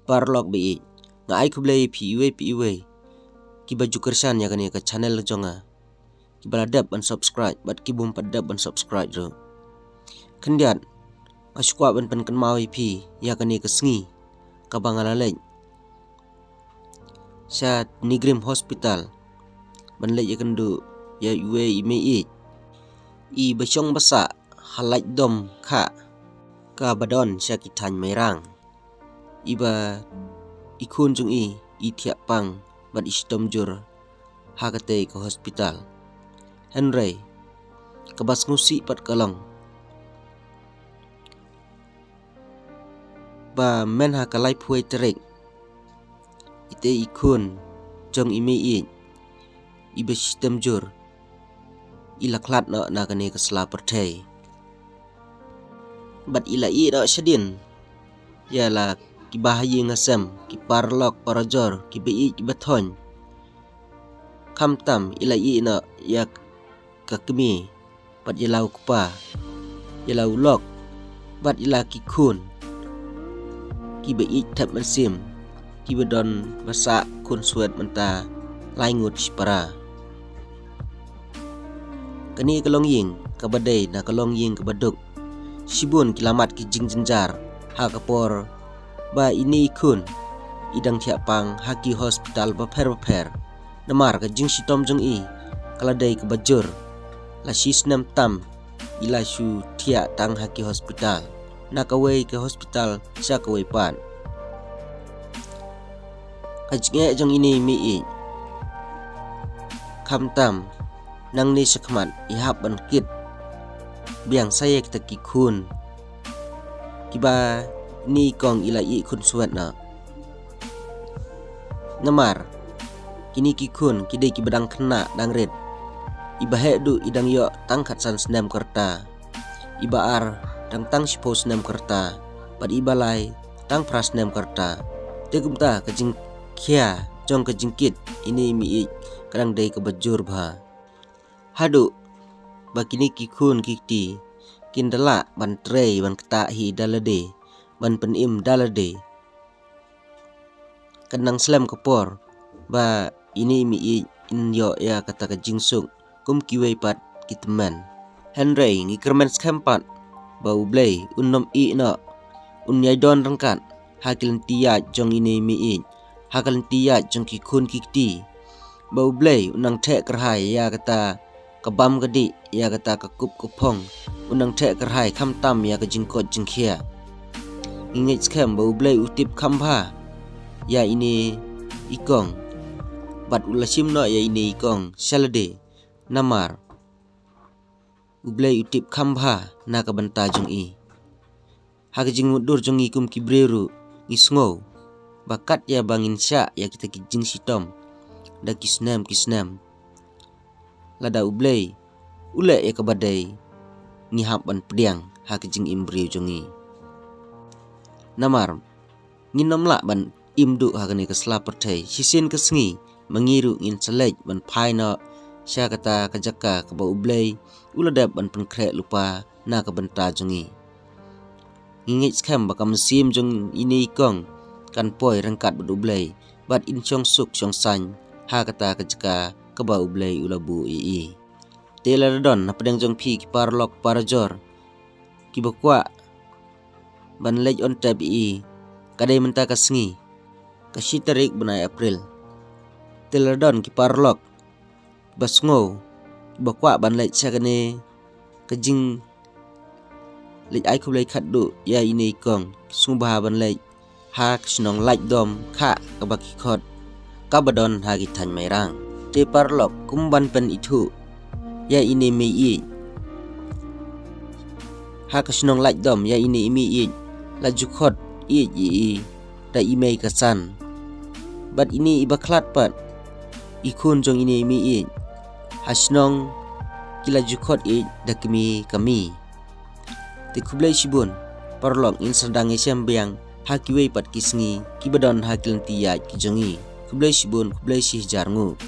parlok bi nga ai kublei piwe ki baju kersan ya kani ke channel jonga ki baladap ban subscribe bat ki bum padap ban subscribe ro kendiat asukwa ban pen kan mawi pi ya kani ke sngi ka bangalalej sa Nigrim Hospital ban lej ya kendu ya iwe ime i bachong basa halaj dom ka badon sya kitany merang iba ikun jung i tiak pang bat istom jur hakate ke hospital Henry kabas ngusi pat kalong ba men hakalai puai terik ite ikun jong ime iba sistem jur ilaklat na kane ke sela pertai bat ila no sedin yala ki bahayi ngasem ki parlok parajor ki bi ki bathon kamtam ila no ya kakmi bat yalau kupa yalau lok bat ila ki kun ki bi tap mansim ki bedon basa kun suat menta laingut para kani kalong ying kabadai na kalong ying kabaduk sibun kilamat ki jing jenjar ha kapor ba ini ikun idang tiap pang haki hospital ba per namar ka jing sitom jong i kaladai ke bajur la sisnam tam ila shu tia tang haki hospital na kawai ke hospital sya kawai pan kajnge jong ini mi kam tam nang ni sakmat ihap ban kit biang saya kita kikun kiba ni kong ila kun suat na namar kini kikun kidai ki bedang kena dang red iba hedu idang yo tangkat san senam kerta iba ar dang tang sipo senam kerta pad iba lai tang pras senam kerta tegumta kajing kia jong kajingkit ini mi kadang dai ke bajur bha hadu bakini kikun kikti kindala ban trei ban kta hi dalade ban penim dalade kanang slam kapor ba ini mi in yo ya kata ka jingsuk kum kiwei pat kitman Henry ngi kermen skampat bau blay unnom na unyai don rangkat hakil tia jong ini mi hakal tia jong kikun kikti bau blay unang tek kerhai ya kata kabam gedi ya kata kakup kupong unang tek kerhai kam tam ya ka jingkot jingkhia ingit skam bau blai utip kambha ya ini ikong bat ulasim no ya ini ikong salade namar ublai utip kambha na ka banta jong i ha ka jing mudur jong i kum kibreru ngisngo bakat ya bangin sya ya kita ki jing sitom da kisnam lada ublai ule ya kabadai ngihap ban pediang ha kijing imbriu jongi namar nginom la ban imdu ha kani ke sela pertai sisin ke sngi mengiru ngin selej ban phaina sya kata kajaka ke ba ublai uladap ban penkrek lupa na ke benta jongi ngingit skam bakam sim jong ini kong kan poi rangkat bad ublai bat in chong suk chong san ha kata kajaka ke ba ublai ulabu Teladon na pedang jong pi ki parlok parajor ki bakwa ban lej on tabi kadai menta ka sngi ka sitarik benai April Teladon ki parlok basngo bakwa ban lej sakane ka jing lej ai khulai khaddu ya ini kong sumba ban lej ha snong laj dom kha ka baki khot ka badon ha ki than merang te parlok kumban pen itu ya ini mi ha kasnong laj dom ya ini mi laju khot da imei kasan bat ini ibaklat pat ikun jong ini mi hasnong kilaju khot da kami te kublai sibun parlok in sedang isem biang ha kiwei pat kisngi kibadon hakil tiya ki jongi kublai sibun kublai sih jarngu